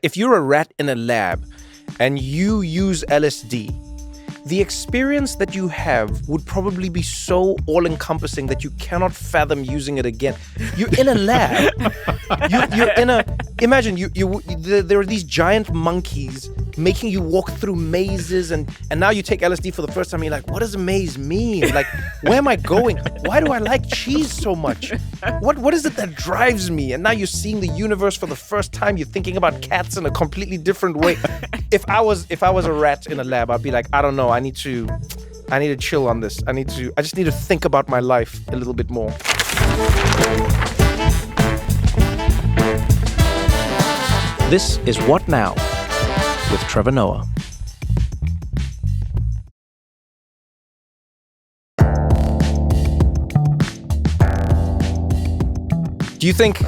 If you're a rat in a lab and you use LSD, the experience that you have would probably be so all-encompassing that you cannot fathom using it again. You're in a lab. You're in a... Imagine, there are these giant monkeys making you walk through mazes, and now you take LSD for the first time, and you're like, what does a maze mean? Like, where am I going? Why do I like cheese so much? What is it that drives me? And now you're seeing the universe for the first time. You're thinking about cats in a completely different way. If I was a rat in a lab, I'd be like, I don't know, I need to chill on this. I just need to think about my life a little bit more. This is What Now with Trevor Noah. Do you think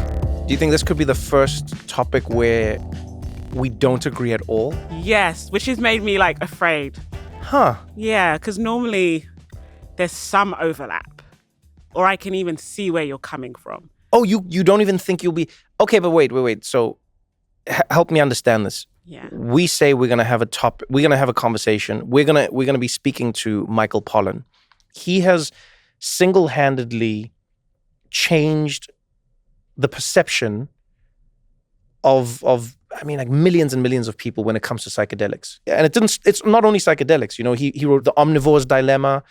this could be the first topic where we don't agree at all? Yes, which has made me afraid. Huh. Yeah, because normally there's some overlap, or I can even see where you're coming from. Oh, you don't even think you'll be... Okay, but wait. So help me understand this. Yeah. We say we're going to have a conversation. We're going to be speaking to Michael Pollan. He has single-handedly changed the perception of millions and millions of people when it comes to psychedelics. And it's not only psychedelics, he wrote The Omnivore's Dilemma,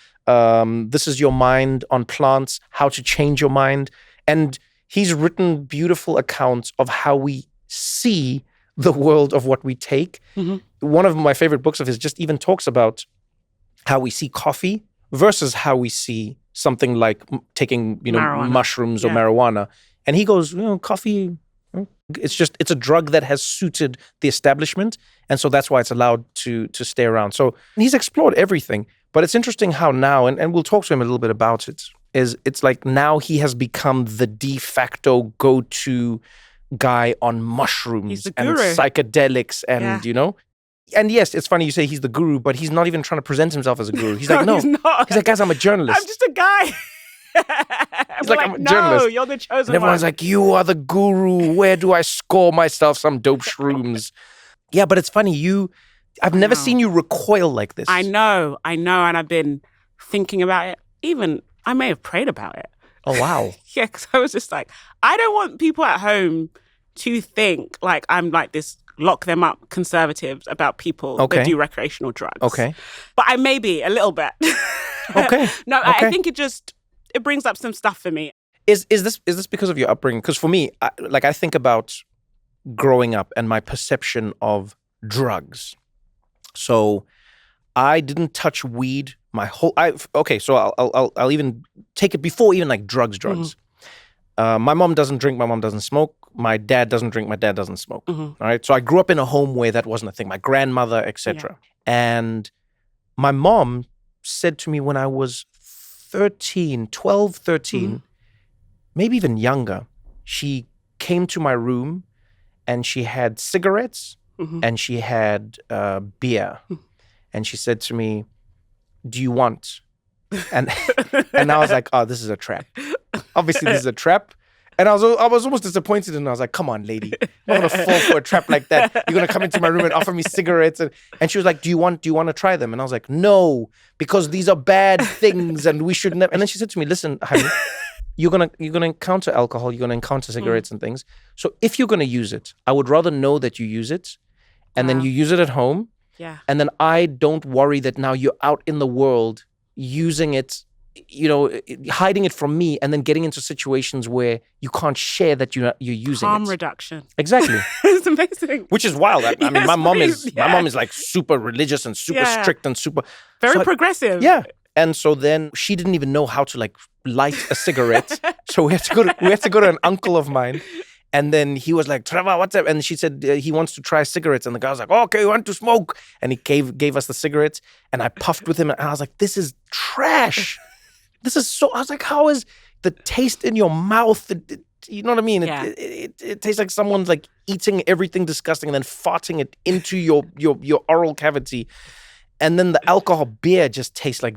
This Is Your Mind on Plants, How to Change Your Mind. And he's written beautiful accounts of how we see the world of what we take. Mm-hmm. One of my favorite books of his just even talks about how we see coffee versus how we see something like taking, mushrooms or marijuana. And he goes, coffee... It's a drug that has suited the establishment, and so that's why it's allowed to stay around. So he's explored everything, but it's interesting how now, and we'll talk to him a little bit about it, it's like now he has become the de facto go-to guy on mushrooms and psychedelics and, And yes, it's funny you say he's the guru, but he's not even trying to present himself as a guru. He's like, no. He's not. He's like, guys, I'm a journalist. I'm just a guy. He's like, I'm a journalist. No, you're the chosen one. And everyone's like, you are the guru. Where do I score myself some dope shrooms? Yeah, but it's funny. I've never seen you recoil like this. I know. And I've been thinking about it. Even, I may have prayed about it. Oh, wow. Yeah, because I was just like, I don't want people at home to think like I'm like this lock them up conservatives about people that do recreational drugs. Okay. But I may be a little bit. Okay. No, okay. I think it brings up some stuff for me. Is this because of your upbringing? Because for me, I think about growing up and my perception of drugs. So I didn't touch weed my whole... so I'll even take it before even like drugs. Mm-hmm. My mom doesn't drink, my mom doesn't smoke. My dad doesn't drink, my dad doesn't smoke. Mm-hmm. All right. So I grew up in a home where that wasn't a thing. My grandmother, etc. Yeah. And my mom said to me when I was 13, mm-hmm. maybe even younger, she came to my room and she had cigarettes mm-hmm. and she had beer. Mm-hmm. And she said to me, do you want? And I was like, oh, this is a trap. Obviously, this is a trap. And I was almost disappointed, and I was like, come on, lady. I'm not going to fall for a trap like that. You're going to come into my room and offer me cigarettes. And she was like, do you want to try them? And I was like, no, because these are bad things and we should never. And then she said to me, listen, honey, you're going to encounter alcohol. You're going to encounter cigarettes and things. So if you're going to use it, I would rather know that you use it and then you use it at home. Yeah. And then I don't worry that now you're out in the world using it, hiding it from me and then getting into situations where you can't share that you're using it. Harm reduction. Exactly. It's amazing. Which is wild. I mean, my mom is like super religious and super strict and super... Very progressive. Yeah. And so then she didn't even know how to like light a cigarette. So we had to go to an uncle of mine. And then he was like, Trevor, what's up? And she said he wants to try cigarettes. And the guy was like, okay, you want to smoke? And he gave us the cigarettes. And I puffed with him. And I was like, this is trash. This is so... I was like, how is the taste in your mouth? You know what I mean? Yeah. It tastes like someone's like eating everything disgusting and then farting it into your oral cavity. And then the alcohol beer just tastes like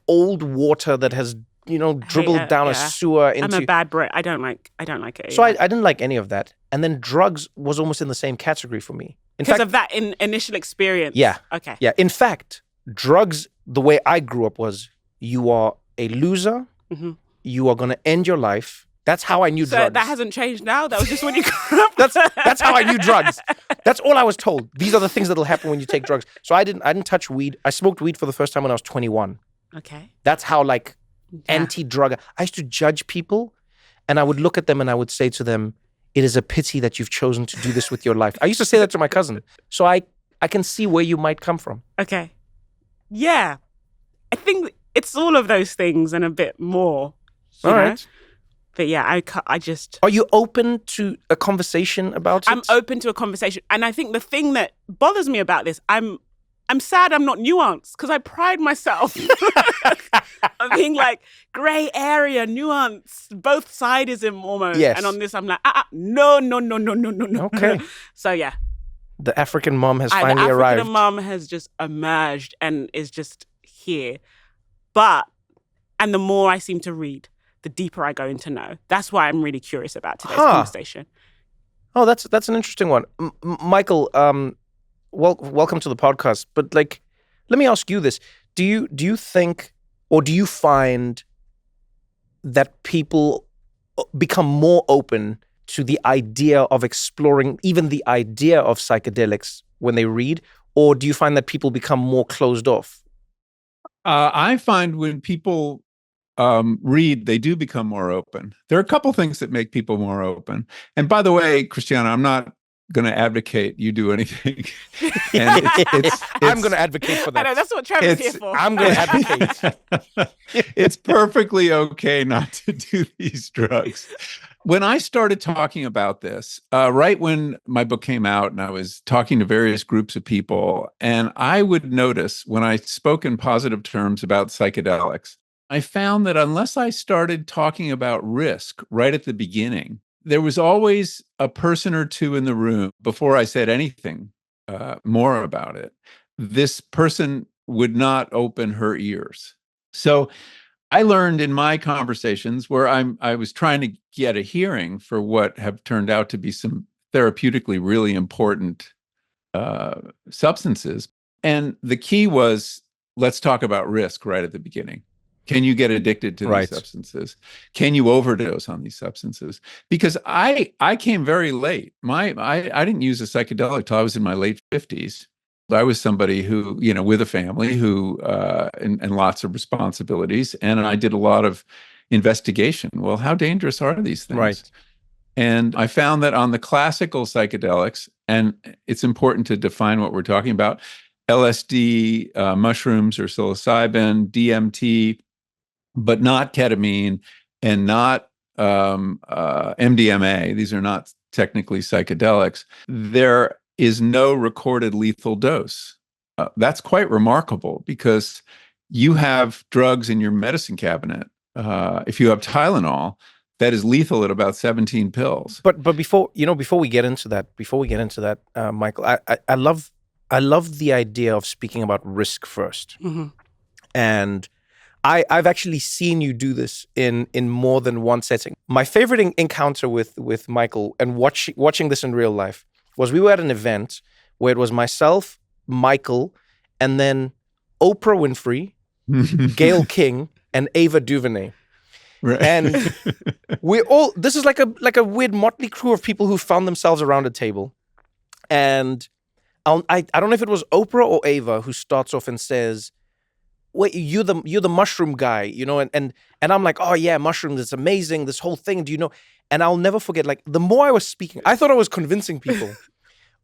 old water that has dribbled down a sewer into. I'm a bad Brit. I don't like it. So I didn't like any of that. And then drugs was almost in the same category for me. Because of that initial experience. Yeah. Okay. Yeah. In fact, drugs, the way I grew up was, you are a loser. Mm-hmm. You are going to end your life. That's how I knew drugs. So that hasn't changed now? That was just when you grew up? That's how I knew drugs. That's all I was told. These are the things that'll happen when you take drugs. So I didn't touch weed. I smoked weed for the first time when I was 21. Okay. That's how anti-drug. I used to judge people, and I would look at them and I would say to them, it is a pity that you've chosen to do this with your life. I used to say that to my cousin. So I can see where you might come from. Okay. Yeah. I think it's all of those things and a bit more. All right. But yeah, I just... Are you open to a conversation about it? I'm open to a conversation. And I think the thing that bothers me about this, I'm sad I'm not nuanced, because I pride myself on being like gray area, nuance, both sidism almost. Yes. And on this, I'm like, no. Okay. So yeah. The African mom has finally arrived. The African mom has just emerged and is just here. And the more I seem to read, the deeper I go into know. That's why I'm really curious about today's conversation. Oh, that's an interesting one. Michael, welcome to the podcast. But let me ask you this. Do you think, or do you find that people become more open to the idea of exploring, even the idea of psychedelics when they read? Or do you find that people become more closed off? I find when people read, they do become more open. There are a couple things that make people more open. And by the way, Christiana, I'm not going to advocate you do anything. And I'm going to advocate for that. I know, that's what Trevor's here for. I'm going to advocate. It's perfectly okay not to do these drugs. When I started talking about this, right when my book came out, and I was talking to various groups of people, and I would notice when I spoke in positive terms about psychedelics, I found that unless I started talking about risk right at the beginning, there was always a person or two in the room before I said anything more about it. This person would not open her ears. So I learned in my conversations where I was trying to get a hearing for what have turned out to be some therapeutically really important substances. And the key was, let's talk about risk right at the beginning. Can you get addicted to these substances? Can you overdose on these substances? Because I came very late. I didn't use a psychedelic till I was in my late 50s. I was somebody who, with a family who, and lots of responsibilities. And I did a lot of investigation. Well, how dangerous are these things? Right. And I found that on the classical psychedelics, and it's important to define what we're talking about, LSD, mushrooms or psilocybin, DMT, but not ketamine and not MDMA. These are not technically psychedelics. There is no recorded lethal dose. That's quite remarkable, because you have drugs in your medicine cabinet. If you have Tylenol, that is lethal at about 17 pills. But before we get into that, Michael, I love the idea of speaking about risk first. Mm-hmm. And I've actually seen you do this in more than one setting. My favorite encounter with Michael and watching this in real life was, we were at an event where it was myself, Michael, and then Oprah Winfrey, Gayle King, and Ava DuVernay. Right. And this is like a weird motley crew of people who found themselves around a table. And I don't know if it was Oprah or Ava who starts off and says, wait, you're the mushroom guy, and I'm like, oh yeah, mushrooms, it's amazing, this whole thing, do you know? And I'll never forget, the more I was speaking, I thought I was convincing people.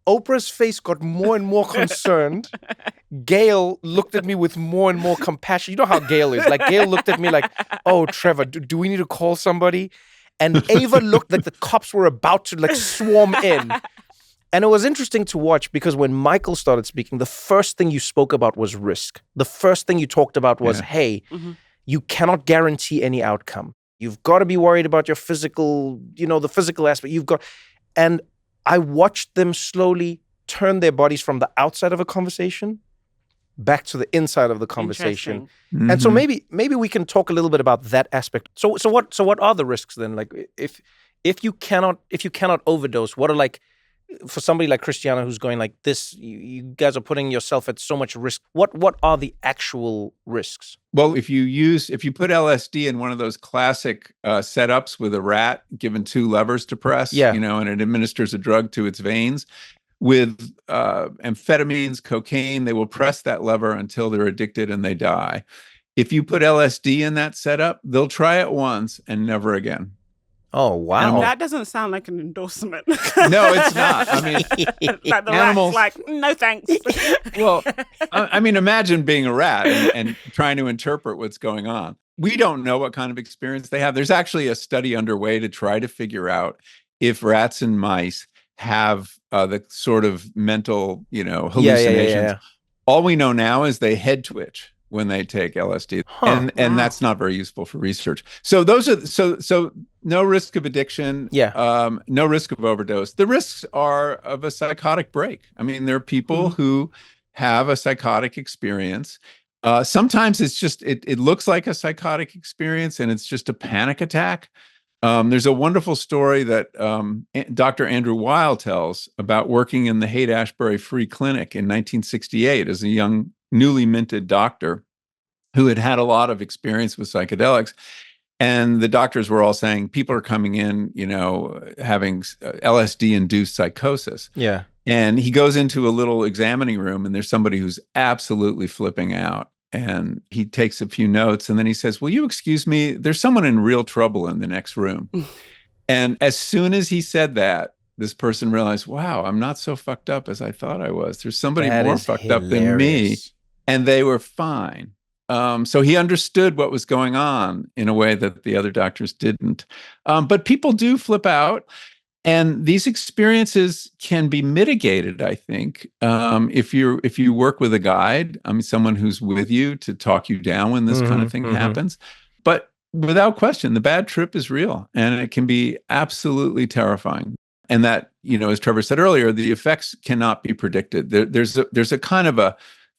Oprah's face got more and more concerned. Gayle looked at me with more and more compassion. You know how Gayle is. Gayle looked at me like, oh, Trevor, do we need to call somebody? And Ava looked like the cops were about to swarm in. And it was interesting to watch, because when Michael started speaking, the first thing you spoke about was risk. The first thing you talked about was, hey, you cannot guarantee any outcome. You've got to be worried about your physical, the physical aspect. And I watched them slowly turn their bodies from the outside of a conversation back to the inside of the conversation. Interesting. And so Mhm. maybe we can talk a little bit about that aspect. So what are the risks then? Like if you cannot overdose, what are, like, for somebody like Christiana who's going like this, you guys are putting yourself at so much risk. What are the actual risks? Well, if you put LSD in one of those classic setups with a rat given two levers to press, Yeah. and it administers a drug to its veins, with amphetamines, cocaine, they will press that lever until they're addicted and they die. If you put LSD in that setup, they'll try it once and never again. Oh, wow. That doesn't sound like an endorsement. No, it's not. I mean, like the animals- rat's like, no thanks. well, I mean, imagine being a rat and trying to interpret what's going on. We don't know what kind of experience they have. There's actually a study underway to try to figure out if rats and mice have the sort of mental, hallucinations. Yeah. All we know now is they head twitch when they take LSD, and Wow. that's not very useful for research. So those are so no risk of addiction, no risk of overdose. The risks are of a psychotic break. I mean, there are people who have a psychotic experience. Sometimes it's just it looks like a psychotic experience, and it's just a panic attack. There's a wonderful story that Dr. Andrew Weil tells about working in the Haight-Ashbury Free Clinic in 1968 as a young, newly minted doctor who had had a lot of experience with psychedelics. And the doctors were all saying, people are coming in, having LSD-induced psychosis. Yeah. And he goes into a little examining room, and there's somebody who's absolutely flipping out. And he takes a few notes, and then he says, will you excuse me? There's someone in real trouble in the next room. And as soon as he said that, this person realized, wow, I'm not so fucked up as I thought I was. There's somebody more fucked up than me. And they were fine. So he understood what was going on in a way that the other doctors didn't. But people do flip out. And these experiences can be mitigated, I think, if you work with a guide, someone who's with you to talk you down when this kind of thing happens. But without question, the bad trip is real, and it can be absolutely terrifying. And that, as Trevor said earlier, the effects cannot be predicted. There's a kind of a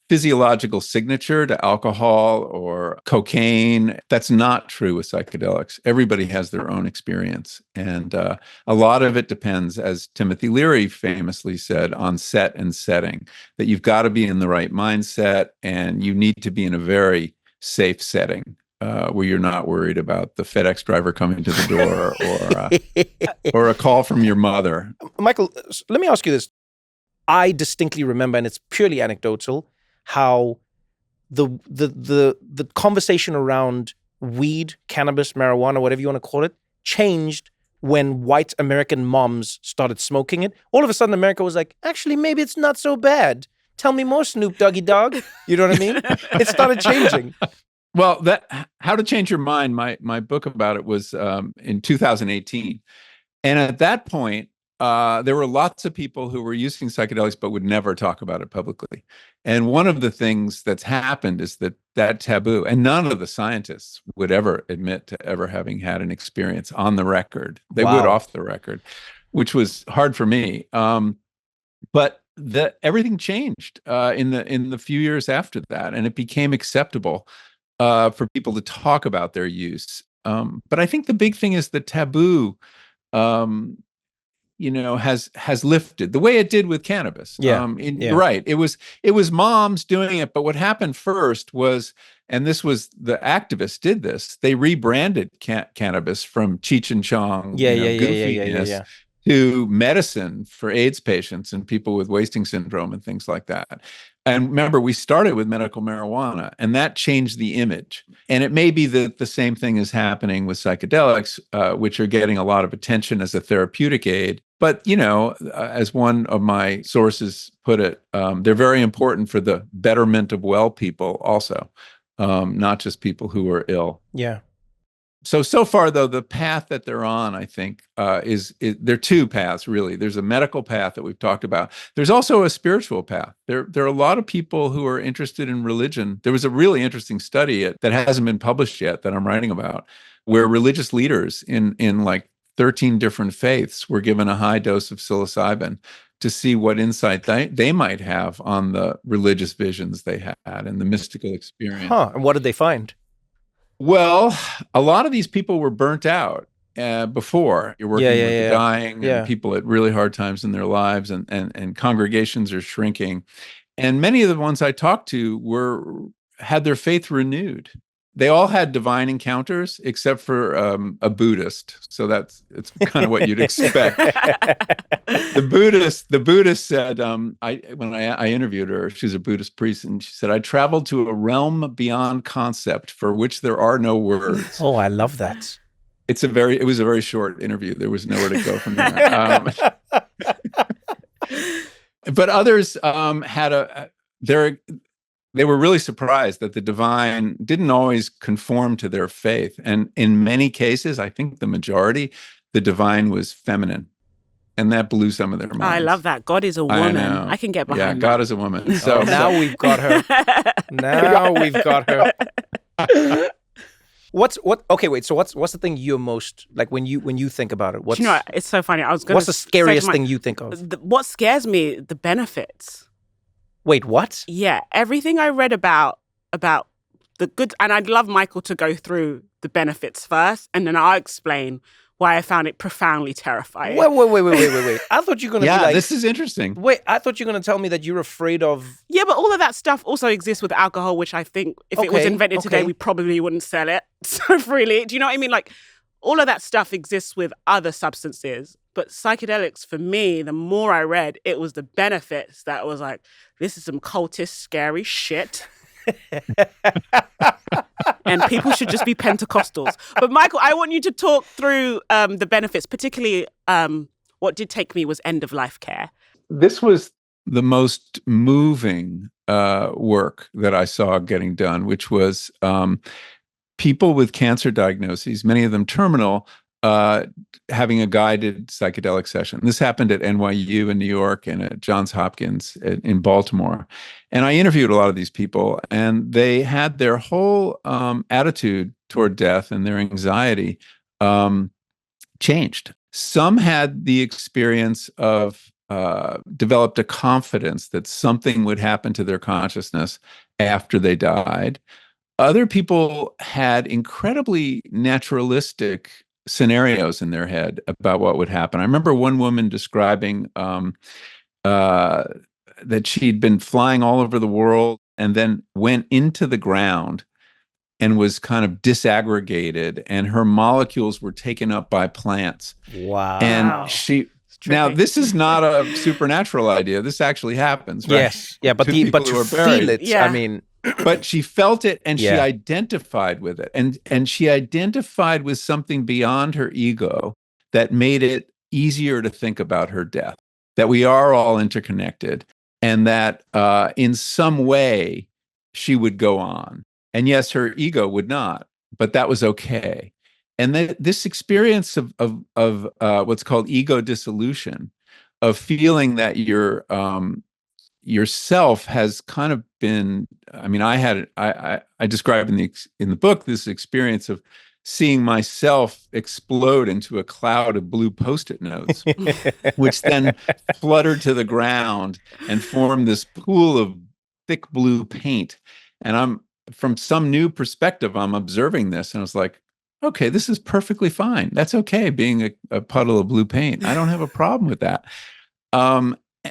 physiological signature to alcohol or cocaine. That's not true with psychedelics. Everybody has their own experience. And a lot of it depends, as Timothy Leary famously said, on set and setting, that you've got to be in the right mindset, and you need to be in a very safe setting where you're not worried about the FedEx driver coming to the door or a call from your mother. Michael, let me ask you this. I distinctly remember, and it's purely anecdotal, how the conversation around weed, cannabis, marijuana, whatever you want to call it, changed when white American moms started smoking it. All of a sudden, America was like, actually, maybe it's not so bad. Tell me more, Snoop Doggy Dog. You know what I mean? It started changing. Well, How to Change Your Mind, my book about it was in 2018. And at that point, there were lots of people who were using psychedelics but would never talk about it publicly. And one of the things that's happened is that taboo, and none of the scientists would ever admit to ever having had an experience on the record. They would off the record, which was hard for me. But everything changed in the few years after that, and it became acceptable for people to talk about their use. But I think the big thing is the taboo has lifted the way it did with cannabis. You're right. It was moms doing it, but what happened first was, and this was the activists did this, they rebranded cannabis from Cheech and Chong goofiness to medicine for AIDS patients and people with wasting syndrome and things like that. And remember, we started with medical marijuana, and that changed the image. And it may be that the same thing is happening with psychedelics, which are getting a lot of attention as a therapeutic aid. But, as one of my sources put it, they're very important for the betterment of well people also, not just people who are ill. Yeah. So far, though, the path that they're on, I think, is there are two paths, really. There's a medical path that we've talked about. There's also a spiritual path. There are a lot of people who are interested in religion. There was a really interesting study that hasn't been published yet that I'm writing about, where religious leaders in like 13 different faiths were given a high dose of psilocybin to see what insight they might have on the religious visions they had and the mystical experience. And what did they find? Well, a lot of these people were burnt out before. You're working with the dying and people at really hard times in their lives, and congregations are shrinking. And many of the ones I talked to had their faith renewed. They all had divine encounters, except for a Buddhist. So it's kind of what you'd expect. The Buddhist said, when I interviewed her, she's a Buddhist priest, and she said, "I traveled to a realm beyond concept for which there are no words." Oh, I love that. It was a very short interview. There was nowhere to go from there. But others they were really surprised that the divine didn't always conform to their faith. And in many cases, I think the majority, the divine was feminine. And that blew some of their minds. I love that. God is a woman. I can get behind that. Yeah, God is a woman. So now we've got her. Now we've got her. Okay, wait. So what's the thing you're most like when you think about it? You know what? It's so funny. What's the scariest thing you think of? What scares me? The benefits. Wait, what? Yeah, everything I read about the good, and I'd love Michael to go through the benefits first, and then I'll explain why I found it profoundly terrifying. Wait. I thought you were going to be like... this is interesting. Wait, I thought you were going to tell me that you're afraid of... Yeah, but all of that stuff also exists with alcohol, which I think if it was invented today, we probably wouldn't sell it so freely. Do you know what I mean? Like, all of that stuff exists with other substances. But psychedelics, for me, the more I read, it was the benefits that was like, this is some cultist, scary shit. And people should just be Pentecostals. But Michael, I want you to talk through the benefits, particularly what did take me was end-of-life care. This was the most moving work that I saw getting done, which was people with cancer diagnoses, many of them terminal, having a guided psychedelic session. This happened at NYU in New York and at Johns Hopkins in Baltimore. And I interviewed a lot of these people, and they had their whole attitude toward death and their anxiety changed. Some had the experience of developed a confidence that something would happen to their consciousness after they died. Other people had incredibly naturalistic scenarios in their head about what would happen. I remember one woman describing that she'd been flying all over the world and then went into the ground and was kind of disaggregated, and her molecules were taken up by plants. Wow. And now this is not a supernatural idea. This actually happens, right? Yes. Yeah, but to feel it, I mean... But she felt it, and she identified with it. And she identified with something beyond her ego that made it easier to think about her death, that we are all interconnected, and that in some way she would go on. And yes, her ego would not, but that was okay. And this experience of what's called ego dissolution, of feeling that yourself has kind of been, I mean, I describe in the book this experience of seeing myself explode into a cloud of blue Post-it notes, which then fluttered to the ground and formed this pool of thick blue paint. And from some new perspective, I'm observing this, and I was like, okay, this is perfectly fine. That's okay, being a puddle of blue paint. I don't have a problem with that.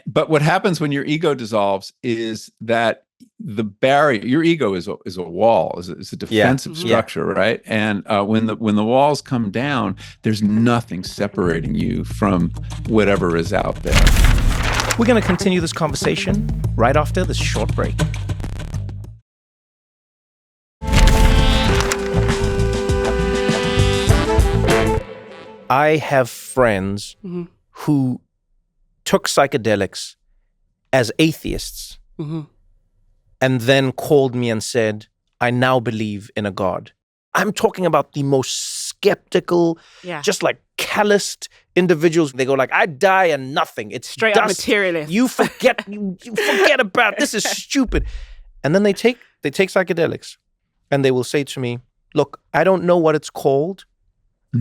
But what happens when your ego dissolves is that the barrier, your ego is a wall, is a defensive structure, right? And when the walls come down, there's nothing separating you from whatever is out there. We're going to continue this conversation right after this short break. I have friends who took psychedelics as atheists and then called me and said, I now believe in a God. I'm talking about the most skeptical, just like calloused individuals. They go like, I die and nothing. It's straight dust. Up materialist. You forget, you forget about it. This is stupid. And then they take psychedelics and they will say to me, look, I don't know what it's called.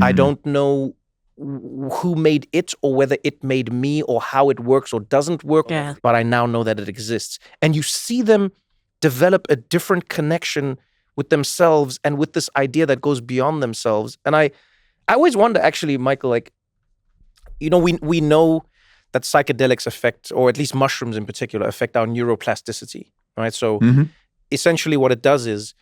I don't know who made it or whether it made me or how it works or doesn't work, but I now know that it exists. And you see them develop a different connection with themselves and with this idea that goes beyond themselves. And I always wonder, actually, Michael, like, you know, we know that psychedelics affect, or at least mushrooms in particular, affect our neuroplasticity, right? So essentially what it does is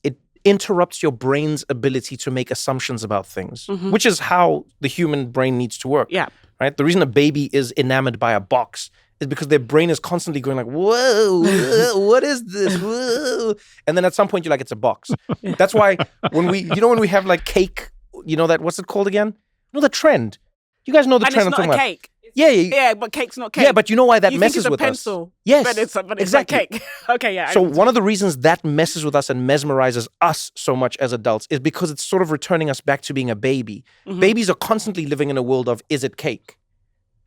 it interrupts your brain's ability to make assumptions about things, which is how the human brain needs to work. Yeah. Right? The reason a baby is enamored by a box is because their brain is constantly going like, whoa, what is this? Whoa. And then at some point you're like, it's a box. That's why when we have like cake, you know that, what's it called again? You know the trend. You guys know the trend I'm talking about. And it's not a cake. Yeah, but cake's not cake. Yeah, but you know why that you messes think it's with a pencil, us? Yes, but it's exactly. like cake. Okay, yeah. So one of the reasons that messes with us and mesmerizes us so much as adults is because it's sort of returning us back to being a baby. Babies are constantly living in a world of, is it cake?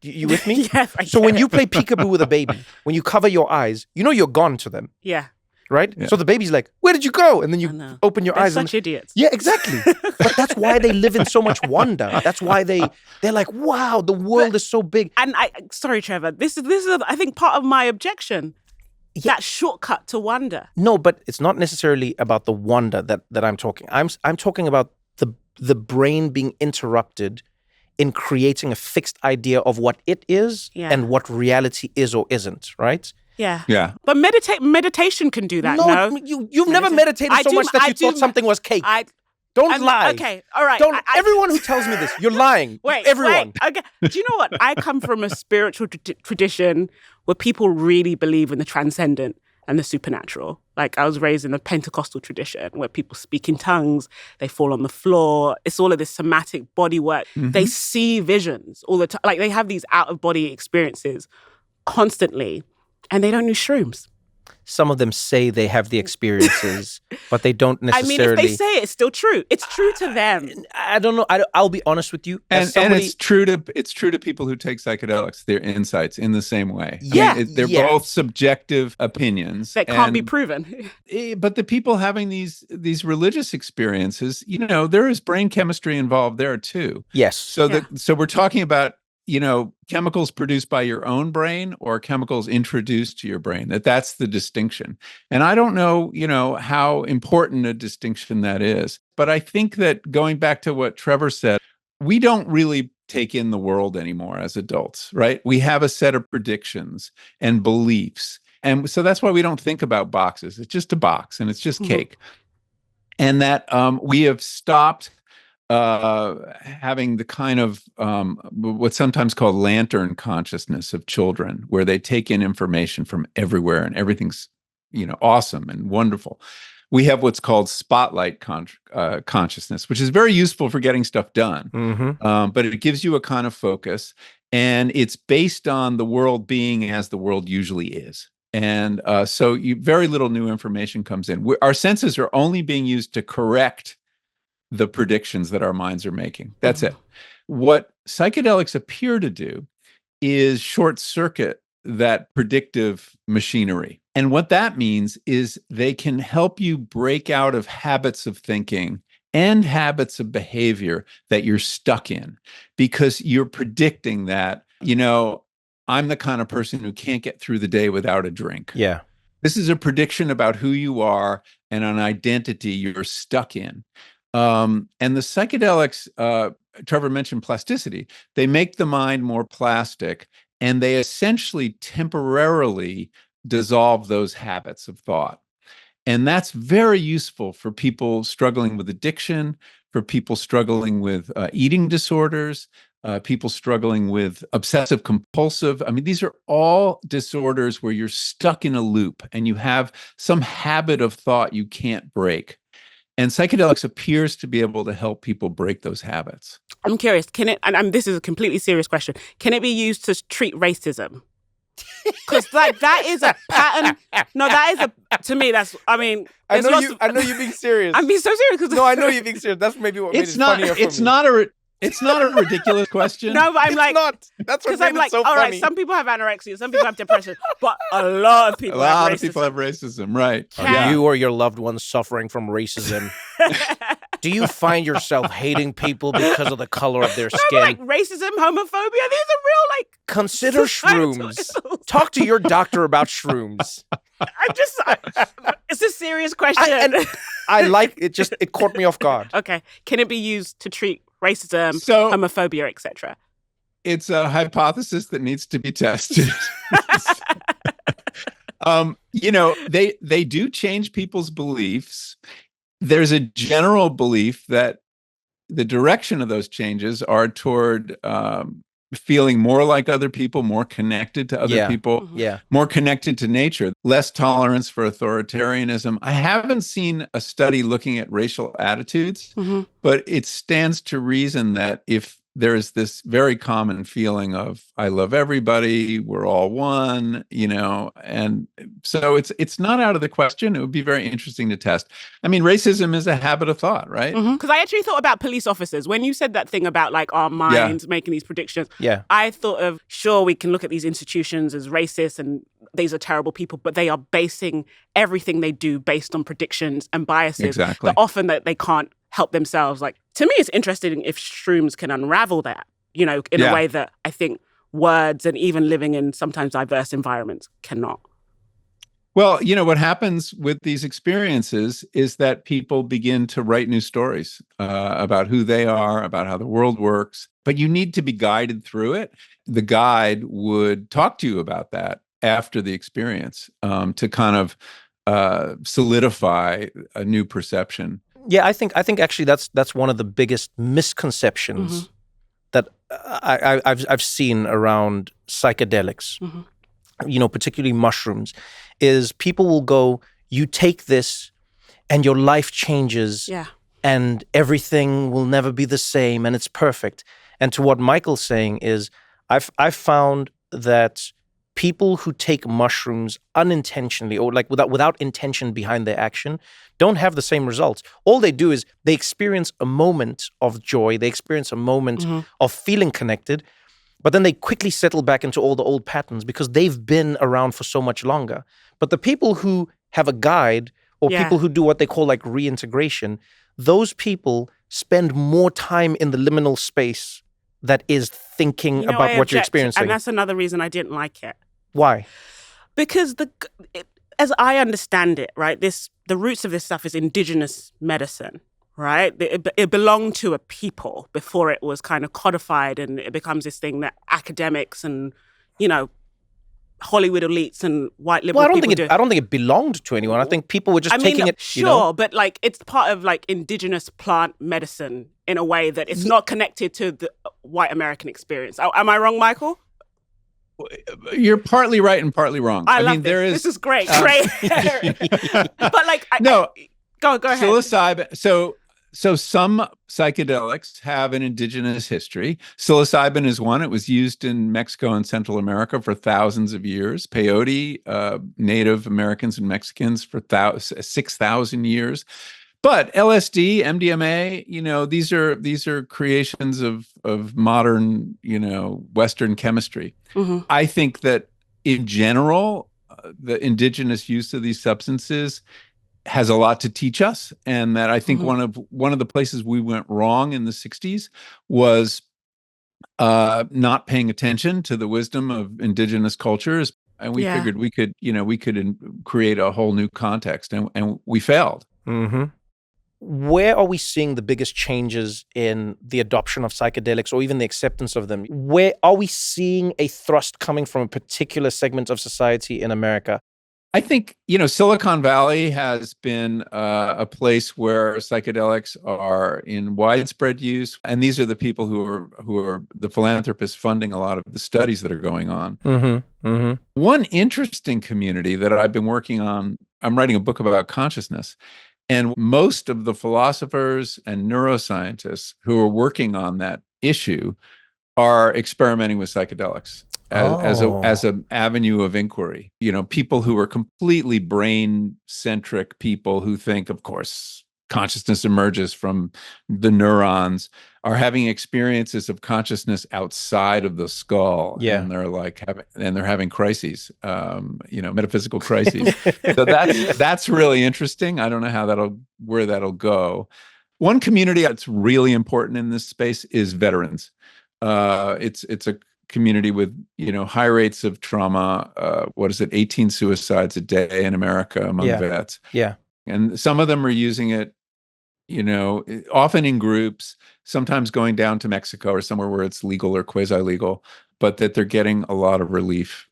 You with me? Yes. So when you play peekaboo with a baby, when you cover your eyes, you know you're gone to them. Yeah. Right? Yeah. So the baby's like, where did you go? And then you open your eyes. They're such idiots. Yeah, exactly. But that's why they live in so much wonder. That's why they're like, wow, the world is so big. And sorry, Trevor, this is I think part of my objection. Yeah. That shortcut to wonder. No, but it's not necessarily about the wonder that I'm talking. I'm talking about the brain being interrupted in creating a fixed idea of what it is and what reality is or isn't, right? Yeah. But meditation can do that, no? You've never meditated so much that you thought something was cake. Don't lie. Okay, all right. Everyone who tells me this, you're lying. Everyone. Okay. Do you know what? I come from a spiritual tradition where people really believe in the transcendent and the supernatural. Like, I was raised in a Pentecostal tradition where people speak in tongues, they fall on the floor. It's all of this somatic body work. They see visions all the time. Like, they have these out-of-body experiences constantly. And they don't use shrooms. Some of them say they have the experiences, but they don't necessarily. I mean, if they say it, it's still true. It's true to them. I don't know. I'll be honest with you. And it's true to people who take psychedelics, their insights in the same way. Yeah. I mean, they're both subjective opinions. That can't be proven. But the people having these religious experiences, you know, there is brain chemistry involved there too. Yes. So we're talking about, you know, chemicals produced by your own brain or chemicals introduced to your brain. That's the distinction. And I don't know, you know, how important a distinction that is. But I think that going back to what Trevor said, we don't really take in the world anymore as adults, right? We have a set of predictions and beliefs. And so that's why we don't think about boxes. It's just a box and it's just cake. And that we have stopped having the kind of what's sometimes called lantern consciousness of children, where they take in information from everywhere and everything's, you know, awesome and wonderful. We have what's called spotlight consciousness, which is very useful for getting stuff done. But it gives you a kind of focus, and it's based on the world being as the world usually is. And so very little new information comes in. Our senses are only being used to correct the predictions that our minds are making. That's it. What psychedelics appear to do is short circuit that predictive machinery. And what that means is they can help you break out of habits of thinking and habits of behavior that you're stuck in, because you're predicting that, you know, I'm the kind of person who can't get through the day without a drink. Yeah. This is a prediction about who you are and an identity you're stuck in. And the psychedelics, Trevor mentioned plasticity. They make the mind more plastic, and they essentially temporarily dissolve those habits of thought. And that's very useful for people struggling with addiction, for people struggling with eating disorders, people struggling with obsessive compulsive. I mean, these are all disorders where you're stuck in a loop and you have some habit of thought you can't break. And psychedelics appears to be able to help people break those habits. I'm curious, can it, and this is a completely serious question, can it be used to treat racism? Because like that is a pattern. No, that is to me, that's, I mean. I know you're being serious. I'm being so serious. No, I know you're being serious. That's maybe what made it funnier for me. It's not a ridiculous question. No, but I'm like, not. That's what made it so funny. All right, some people have anorexia, some people have depression, but a lot of people have racism. Right? Are you or your loved ones suffering from racism? Do you find yourself hating people because of the color of their No, skin? like racism, homophobia. These are real, like, Consider societal shrooms. ills. Talk to your doctor about shrooms. It's a serious question. I like it. Just it caught me off guard. Okay, can it be used to treat racism, So- homophobia, etc.? It's a hypothesis that needs to be tested. They do change people's beliefs. There's a general belief that the direction of those changes are toward feeling more like other people, more connected to other people, Yeah. more connected to nature, less tolerance for authoritarianism. I haven't seen a study looking at racial attitudes, but it stands to reason that if there is this very common feeling of I love everybody, we're all one, and so it's not out of the question. It would be very interesting to test. I mean, racism is a habit of thought, right? Because I actually thought about police officers. When you said that thing about like our minds making these predictions, I thought of, sure, we can look at these institutions as racist and these are terrible people, but they are basing everything they do based on predictions and biases. Exactly. That often that they can't help themselves. Like, to me, it's interesting if shrooms can unravel that, in a way that I think words and even living in sometimes diverse environments cannot. Well, what happens with these experiences is that people begin to write new stories about who they are, about how the world works, but you need to be guided through it. The guide would talk to you about that after the experience to kind of solidify a new perception. Yeah, I think actually that's one of the biggest misconceptions that I've seen around psychedelics, particularly mushrooms, is people will go, you take this and your life changes and everything will never be the same and it's perfect. And to what Michael's saying is, I've found that people who take mushrooms unintentionally or like without intention behind their action don't have the same results. All they do is they experience a moment of joy, they experience a moment of feeling connected, but then they quickly settle back into all the old patterns because they've been around for so much longer. But the people who have a guide or people who do what they call like reintegration, those people spend more time in the liminal space that is thinking about what you're experiencing. And that's another reason I didn't like it. Why? Because as I understand it, right, the roots of this stuff is indigenous medicine, right? It belonged to a people before it was kind of codified, and it becomes this thing that academics and, Hollywood elites and white liberal people do. I don't think it belonged to anyone. I think people were just taking it. Sure, but like it's part of like indigenous plant medicine in a way that it's not connected to the white American experience. Am I wrong, Michael? You're partly right and partly wrong. I love this. This is great. Great. But like, go ahead. Psilocybin. So some psychedelics have an indigenous history. Psilocybin is one. It was used in Mexico and Central America for thousands of years. Peyote, Native Americans and Mexicans for 6,000 years. But LSD, MDMA, these are creations of modern, Western chemistry. I think that in general, the indigenous use of these substances has a lot to teach us, and that I think one of the places we went wrong in the 60s was not paying attention to the wisdom of indigenous cultures, and we figured we could create a whole new context, and we failed. Where are we seeing the biggest changes in the adoption of psychedelics or even the acceptance of them? Where are we seeing a thrust coming from a particular segment of society in America? I think, Silicon Valley has been a place where psychedelics are in widespread use. And these are the people who are the philanthropists funding a lot of the studies that are going on. One interesting community that I've been working on, I'm writing a book about consciousness. And most of the philosophers and neuroscientists who are working on that issue are experimenting with psychedelics as an avenue of inquiry. People who are completely brain-centric people who think, of course, consciousness emerges from the neurons, are having experiences of consciousness outside of the skull. And they're having crises, metaphysical crises. So that's really interesting. I don't know where that'll go. One community that's really important in this space is veterans. It's a community with high rates of trauma. What is it? 18 suicides a day in America among Yeah. vets. Yeah. And some of them are using it, often in groups, sometimes going down to Mexico or somewhere where it's legal or quasi-legal, but that they're getting a lot of relief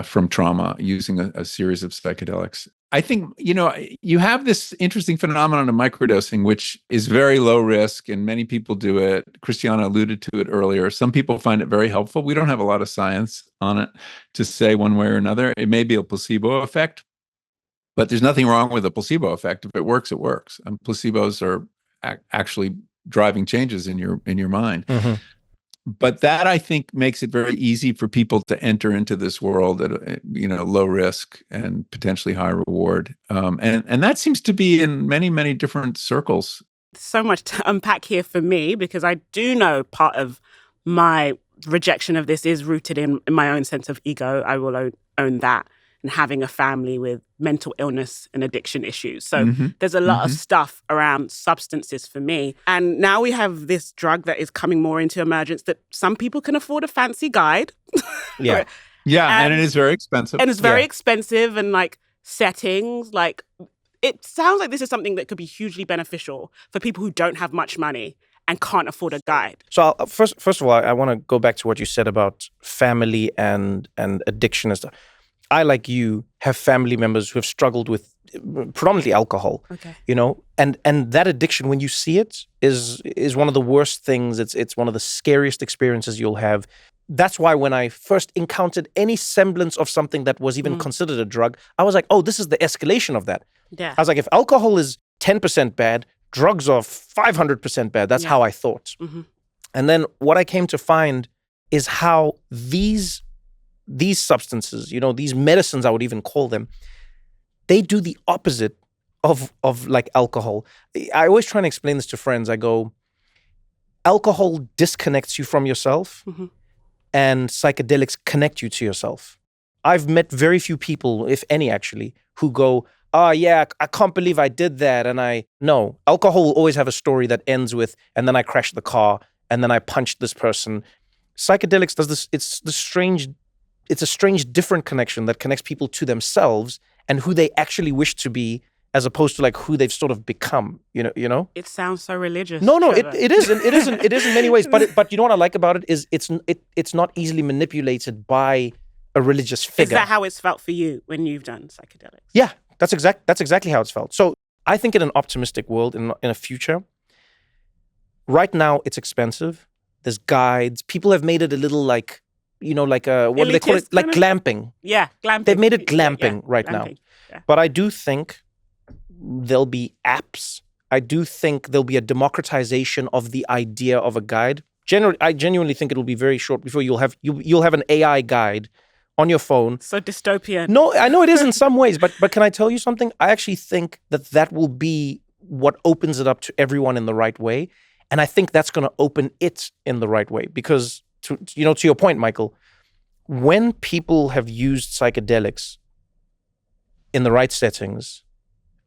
from trauma using a series of psychedelics. I think, you have this interesting phenomenon of microdosing, which is very low risk, and many people do it. Christiana alluded to it earlier. Some people find it very helpful. We don't have a lot of science on it to say one way or another. It may be a placebo effect, but there's nothing wrong with a placebo effect. If it works, it works. And placebos are actually driving changes in your mind. Mm-hmm. But that, I think, makes it very easy for people to enter into this world at low risk and potentially high reward. And that seems to be in many, many different circles. So much to unpack here for me, because I do know part of my rejection of this is rooted in my own sense of ego. I will own that. And having a family with mental illness and addiction issues. So there's a lot of stuff around substances for me. And now we have this drug that is coming more into emergence that some people can afford a fancy guide. Yeah. Yeah, and it is very expensive. And it's very expensive, and like settings, like it sounds like this is something that could be hugely beneficial for people who don't have much money and can't afford a guide. So first of all, I want to go back to what you said about family and addiction and stuff. I, like you, have family members who have struggled with predominantly alcohol. Okay. And that addiction, when you see it, is one of the worst things. It's one of the scariest experiences you'll have. That's why when I first encountered any semblance of something that was even considered a drug, I was like, oh, this is the escalation of that. Yeah. I was like, if alcohol is 10% bad, drugs are 500% bad. That's how I thought. Mm-hmm. And then what I came to find is how these substances, these medicines, I would even call them, they do the opposite of like alcohol. I always try and explain this to friends. I go, alcohol disconnects you from yourself, and psychedelics connect you to yourself. I've met very few people, if any actually, who go, oh yeah, I can't believe I did that. And no, alcohol will always have a story that ends with, and then I crashed the car, and then I punched this person. Psychedelics does this. It's a strange, different connection that connects people to themselves and who they actually wish to be, as opposed to like who they've sort of become. You know. It sounds so religious. No, it isn't. It is in many ways. But you know what I like about it is it's not easily manipulated by a religious figure. Is that how it's felt for you when you've done psychedelics? Yeah, that's exactly how it's felt. So I think in an optimistic world, in a future, right now it's expensive. There's guides. People have made it a little like, what do they call it? Like glamping. Yeah, glamping. They've made it glamping right now. Yeah. But I do think there'll be apps. I do think there'll be a democratization of the idea of a guide. I genuinely think it'll be very short before you'll have an AI guide on your phone. So dystopian. No, I know it is in some ways, but can I tell you something? I actually think that will be what opens it up to everyone in the right way. And I think that's going to open it in the right way. Because, to your point, Michael, when people have used psychedelics in the right settings,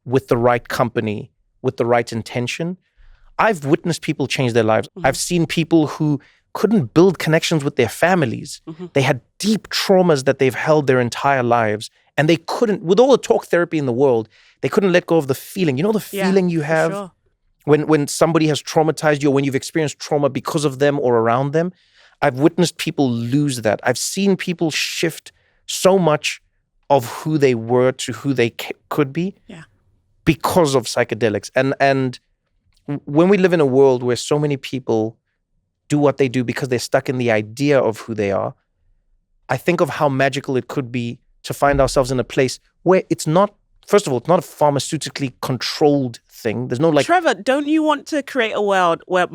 with the right company, with the right intention, I've witnessed people change their lives. I've seen people who couldn't build connections with their families. They had deep traumas that they've held their entire lives. And they couldn't, with all the talk therapy in the world, they couldn't let go of the feeling. You know the feeling you have? Sure. When somebody has traumatized you, or when you've experienced trauma because of them or around them, I've witnessed people lose that. I've seen people shift so much of who they were to who they could be because of psychedelics. And when we live in a world where so many people do what they do because they're stuck in the idea of who they are, I think of how magical it could be to find ourselves in a place where it's not, first of all, it's not a pharmaceutically controlled thing. There's no like... Trevor, don't you want to create a world where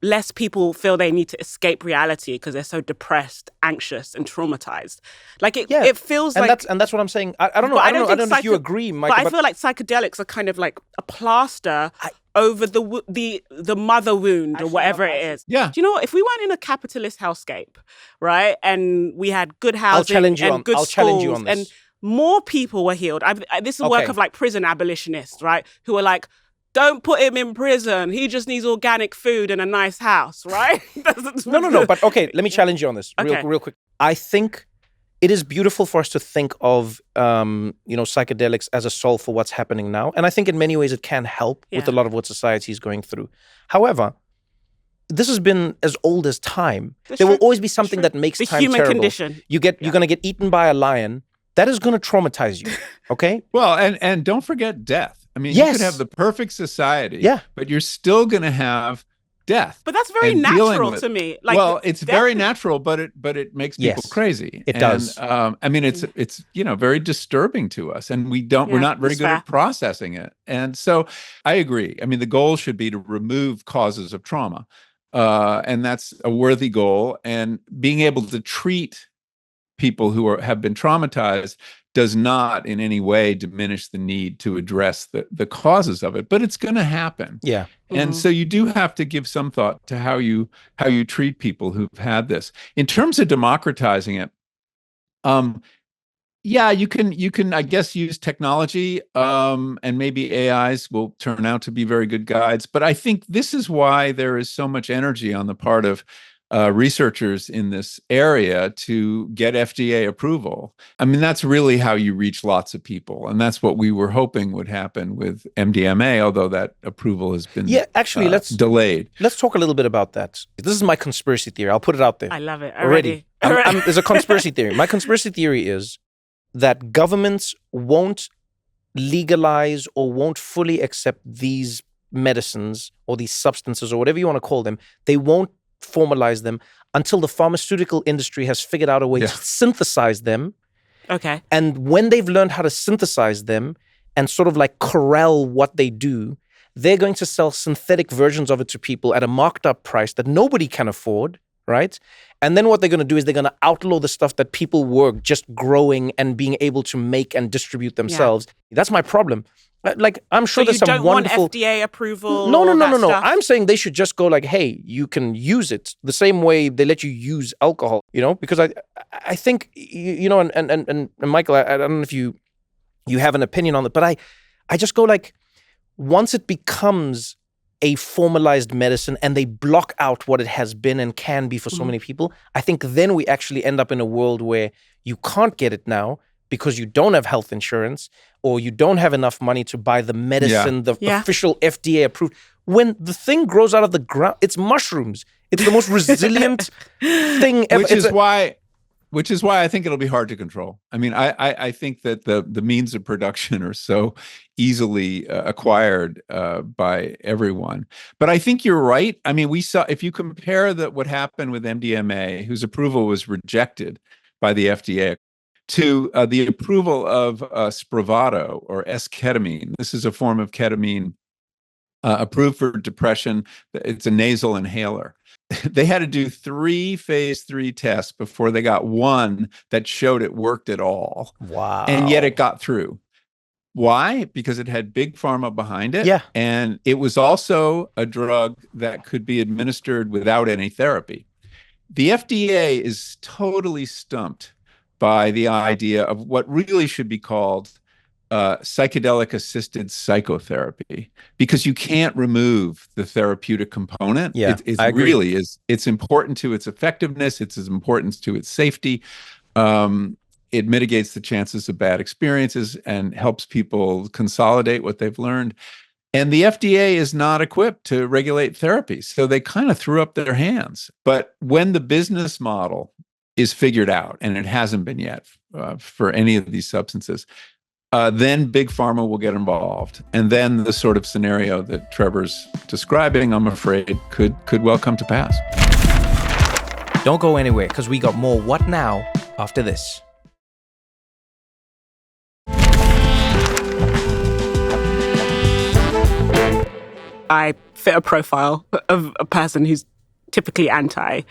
less people feel they need to escape reality because they're so depressed, anxious, and traumatized? Like it feels like... And that's what I'm saying. I don't know. I don't know if you agree, Michael. But I feel like psychedelics are kind of like a plaster over the mother wound or whatever it is. Yeah. Do you know what? If we weren't in a capitalist hellscape, right, and we had good housing and good schools, challenge you on this. And more people were healed. This is work of like prison abolitionists, right? Who are like, don't put him in prison. He just needs organic food and a nice house, right? No. But okay, let me challenge you on this real quick. I think it is beautiful for us to think of, psychedelics as a solve for what's happening now. And I think in many ways it can help with a lot of what society is going through. However, this has been as old as time. There will always be something that makes time human terrible. Condition. You're going to get eaten by a lion. That is going to traumatize you, okay? Well, and don't forget death. I mean, you could have the perfect society, but you're still going to have death. But that's very natural to me. Like, well, it's very natural, but it makes people crazy. It does. I mean, it's very disturbing to us, and we're not very good at processing it. And so, I agree. I mean, the goal should be to remove causes of trauma, and that's a worthy goal. And being able to treat people who have been traumatized does not in any way diminish the need to address the causes of it, but it's going to happen. Yeah. And so you do have to give some thought to how you treat people who've had this. In terms of democratizing it, you can I guess use technology, and maybe AIs will turn out to be very good guides. But I think this is why there is so much energy on the part of researchers in this area to get FDA approval. I mean, that's really how you reach lots of people. And that's what we were hoping would happen with MDMA, although that approval has been delayed. Let's talk a little bit about that. This is my conspiracy theory. I'll put it out there. I love it already. There's a conspiracy theory. My conspiracy theory is that governments won't legalize or won't fully accept these medicines or these substances or whatever you want to call them. They won't formalize them until the pharmaceutical industry has figured out a way to synthesize them. Okay. And when they've learned how to synthesize them and sort of like corral what they do, they're going to sell synthetic versions of it to people at a marked up price that nobody can afford, right? And then what they're going to do is they're going to outlaw the stuff that people were just growing and being able to make and distribute themselves. That's my problem. Like, I'm sure there's some wonderful... want FDA approval? No. I'm saying they should just go like, hey, you can use it the same way they let you use alcohol, because I think, and Michael, I don't know if you have an opinion on it, but I just go like, once it becomes a formalized medicine and they block out what it has been and can be for so many people, I think then we actually end up in a world where you can't get it now because you don't have health insurance or you don't have enough money to buy the medicine, the official FDA approved. When the thing grows out of the ground, it's mushrooms. It's the most resilient thing ever. Which is why I think it'll be hard to control. I mean, I think that the means of production are so easily acquired by everyone. But I think you're right. I mean, we saw, if you compare what happened with MDMA, whose approval was rejected by the FDA, to the approval of Spravato or S-ketamine. This is a form of ketamine approved for depression. It's a nasal inhaler. They had to do 3 phase 3 tests before they got one that showed it worked at all. Wow. And yet it got through. Why? Because it had big pharma behind it. Yeah. And it was also a drug that could be administered without any therapy. The FDA is totally stumped by the idea of what really should be called psychedelic assisted psychotherapy, because you can't remove the therapeutic component. Yeah, it really is. It's important to its effectiveness. It's as important to its safety. It mitigates the chances of bad experiences and helps people consolidate what they've learned. And the FDA is not equipped to regulate therapy. So they kind of threw up their hands. But when the business model is figured out, and it hasn't been yet for any of these substances, then big pharma will get involved. And then the sort of scenario that Trevor's describing, I'm afraid, could well come to pass. Don't go anywhere, because we got more What Now after this. I fit a profile of a person who's typically anti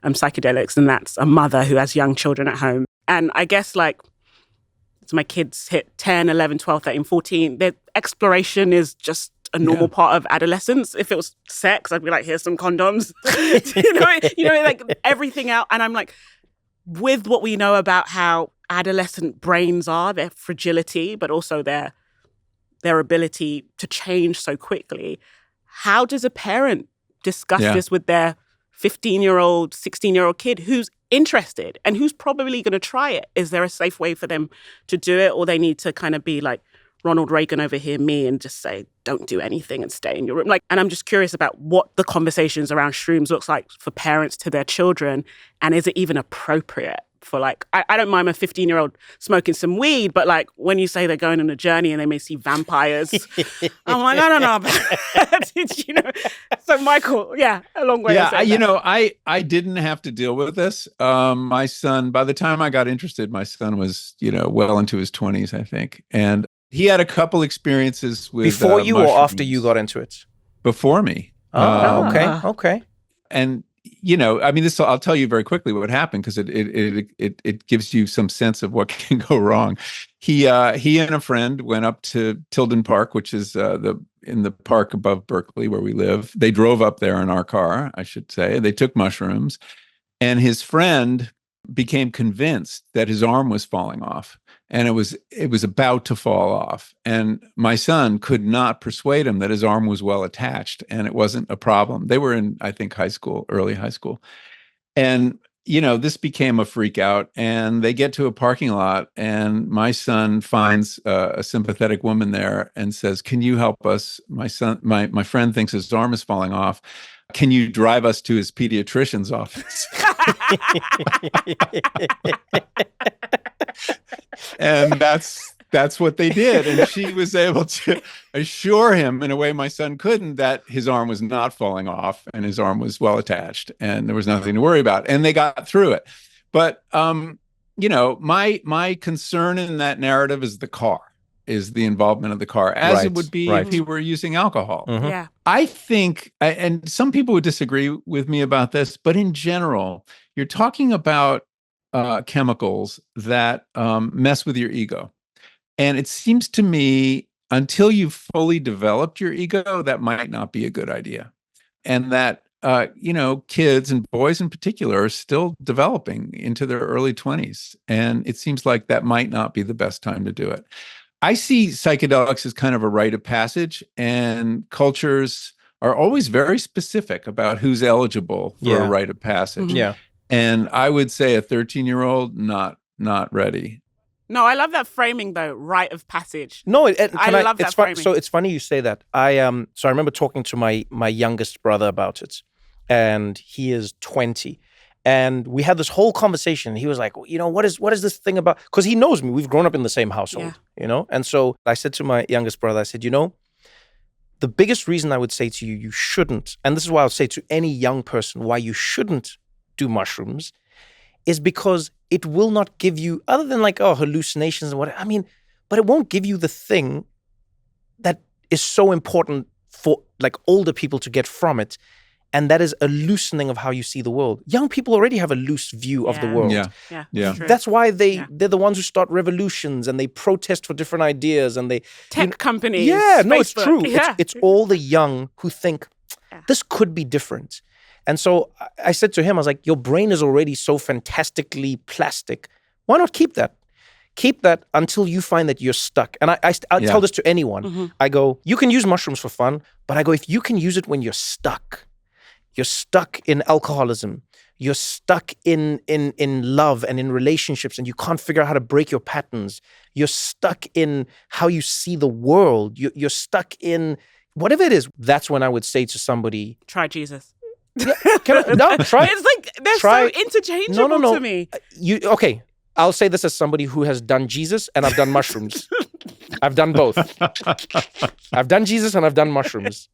psychedelics, and that's a mother who has young children at home. And I guess, like, as my kids hit 10, 11, 12, 13, 14, their exploration is just a normal part of adolescence. If it was sex, I'd be like, here's some condoms. Like everything out. And I'm like, with what we know about how adolescent brains are, their fragility, but also their their ability to change so quickly. How does a parent discuss this with their 15-year-old, 16-year-old kid who's interested and who's probably going to try it? Is there a safe way for them to do it, or they need to kind of be like Ronald Reagan over here, me, and just say, don't do anything and stay in your room? Like, and I'm just curious about what the conversations around shrooms looks like for parents to their children, and is it even appropriate for, like, I don't mind my 15-year-old smoking some weed, but like when you say they're going on a journey and they may see vampires, I'm like, I don't know about that. So Michael, a long way. Yeah, I didn't have to deal with this. My son, by the time I got interested, my son was, well into his 20s, I think. And he had a couple experiences with before you mushrooms. or after you got into it? Before me. Okay. And I'll tell you very quickly what happened, because it gives you some sense of what can go wrong. He and a friend went up to Tilden Park, which is in the park above Berkeley where we live. They drove up there in our car, I should say. They took mushrooms, and his friend became convinced that his arm was falling off, and it was about to fall off. And my son could not persuade him that his arm was well attached and it wasn't a problem. They were in, I think, early high school. And, this became a freak out, and they get to a parking lot, and my son finds a sympathetic woman there and says, "Can you help us? My friend thinks his arm is falling off. Can you drive us to his pediatrician's office?" And that's what they did. And she was able to assure him, in a way my son couldn't, that his arm was not falling off and his arm was well attached and there was nothing to worry about. And they got through it. But, my concern in that narrative is is the involvement of the car, as it would be if he were using alcohol. Mm-hmm. Yeah. I think, and some people would disagree with me about this, but in general, you're talking about chemicals that mess with your ego. And it seems to me, until you've fully developed your ego, that might not be a good idea. And that, kids and boys in particular are still developing into their early 20s. And it seems like that might not be the best time to do it. I see psychedelics as kind of a rite of passage, and cultures are always very specific about who's eligible for a rite of passage. Mm-hmm. Yeah. And I would say a 13-year-old, not ready. No, I love that framing though, rite of passage. No, I love that framing. So it's funny you say that. I remember talking to my youngest brother about it, and he is 20. And we had this whole conversation. He was like, what is this thing about? Because he knows me. We've grown up in the same household, And so I said to my youngest brother, I said, the biggest reason I would say to you shouldn't, and this is why I would say to any young person why you shouldn't do mushrooms, is because it will not give you, other than like, hallucinations and whatever. I mean, but it won't give you the thing that is so important for like older people to get from it. And that is a loosening of how you see the world. Young people already have a loose view of the world. Yeah. That's why they're the ones who start revolutions and they protest for different ideas and they tech companies. Yeah, no, Facebook. it's true. Yeah. It's all the young who think this could be different. And so I said to him, I was like, your brain is already so fantastically plastic. Why not keep that? Keep that until you find that you're stuck. And I tell this to anyone. Mm-hmm. I go, you can use mushrooms for fun, but I go, if you can use it when you're stuck in alcoholism, you're stuck in love and in relationships, and you can't figure out how to break your patterns. You're stuck in how you see the world. You're stuck in whatever it is. That's when I would say to somebody, try Jesus. Try. It's like they're so interchangeable to me. Okay. I'll say this as somebody who has done Jesus and I've done mushrooms. I've done both. I've done Jesus and I've done mushrooms.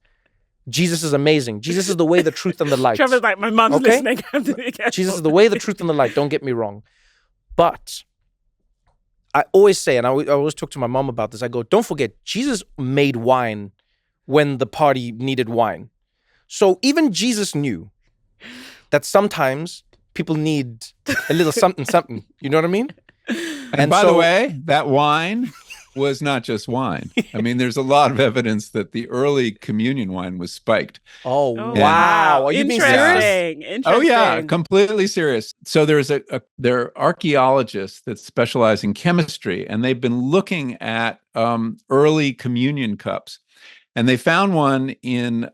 Jesus is amazing. Jesus is the way, the truth, and the light. Trevor's like, my mom's listening. Jesus is the way, the truth, and the light. Don't get me wrong. But I always say, and I always talk to my mom about this, I go, don't forget, Jesus made wine when the party needed wine. So even Jesus knew that sometimes people need a little something, something. You know what I mean? And by the way, that wine was not just wine. I mean, there's a lot of evidence that the early communion wine was spiked. Oh, Oh, wow. Are you being serious? Interesting. Oh yeah, completely serious. So there are archaeologists that specialize in chemistry, and they've been looking at early communion cups, and they found one in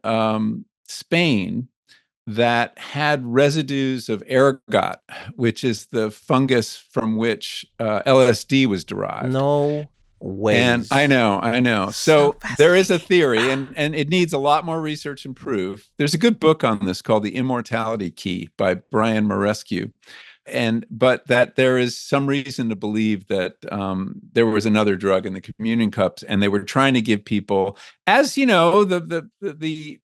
Spain that had residues of ergot, which is the fungus from which LSD was derived. No way. And I know. So there is a theory, and it needs a lot more research and proof. There's a good book on this called The Immortality Key by Brian Marescu. But that there is some reason to believe that there was another drug in the communion cups, and they were trying to give people, as you know, the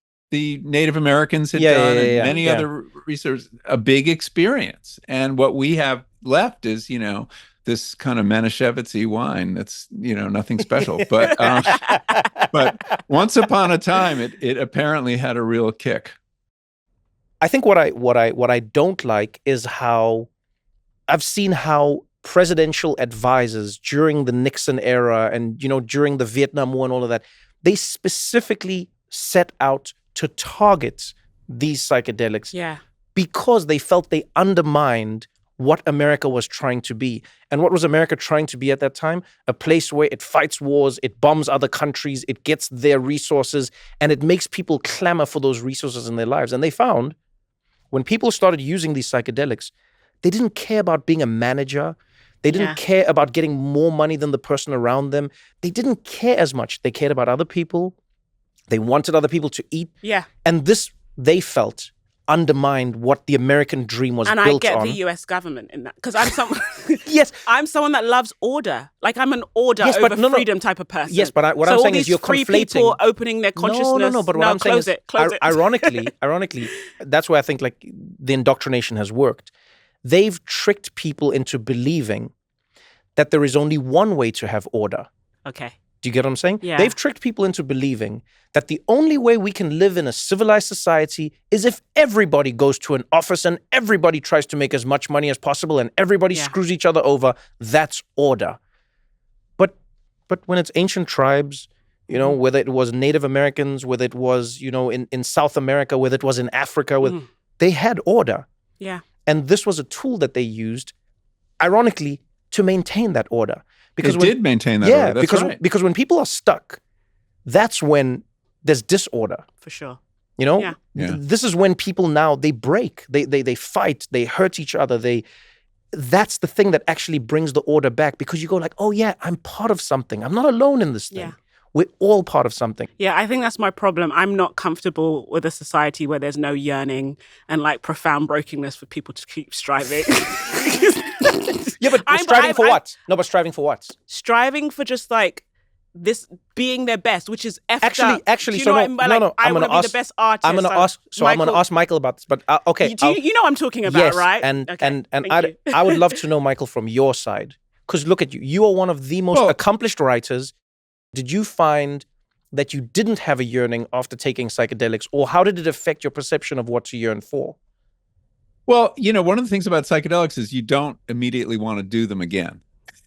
Native Americans had done, and many other research, a big experience. And what we have left is, this kind of Manischewitz-y wine that's, nothing special. But but once upon a time, it apparently had a real kick. I think what I don't like is how I've seen how presidential advisors during the Nixon era and, during the Vietnam War and all of that, they specifically set out to target these psychedelics because they felt they undermined what America was trying to be. And what was America trying to be at that time? A place where it fights wars, it bombs other countries, it gets their resources, and it makes people clamor for those resources in their lives. And they found when people started using these psychedelics, they didn't care about being a manager. They didn't care about getting more money than the person around them. They didn't care as much. They cared about other people. They wanted other people to eat. Yeah. And this, they felt, undermined what the American dream was built on. And I get the US government in that. Because I'm someone yes. I'm someone that loves order. Like I'm an order over freedom type of person. Yes, but what I'm saying is you're free conflating people opening their consciousness. No, but what I'm saying is close it. Ironically, that's where I think like the indoctrination has worked. They've tricked people into believing that there is only one way to have order. Okay. Do you get what I'm saying? Yeah. They've tricked people into believing that the only way we can live in a civilized society is if everybody goes to an office and everybody tries to make as much money as possible and everybody screws each other over. That's order. But when it's ancient tribes, whether it was Native Americans, whether it was, in South America, whether it was in Africa, they had order. Yeah. And this was a tool that they used, ironically, to maintain that order. Because it did maintain that order. That's right. Because when people are stuck, that's when there's disorder. For sure. This is when people now, they break, they fight, they hurt each other. That's the thing that actually brings the order back, because you go like, oh yeah, I'm part of something. I'm not alone in this thing. Yeah. We're all part of something. Yeah, I think that's my problem. I'm not comfortable with a society where there's no yearning and like profound brokenness for people to keep striving. Yeah, but striving for what? No, but striving for what? Striving for just like this being their best, which is actually. So I want to be the best artist. I'm going to ask. So I'm going to ask Michael about this. But okay, you know what I'm talking about, yes, right? And okay, and I would love to know, Michael, from your side, because look at you. You are one of the most accomplished writers. Did you find that you didn't have a yearning after taking psychedelics, or how did it affect your perception of what to yearn for? Well, one of the things about psychedelics is you don't immediately want to do them again.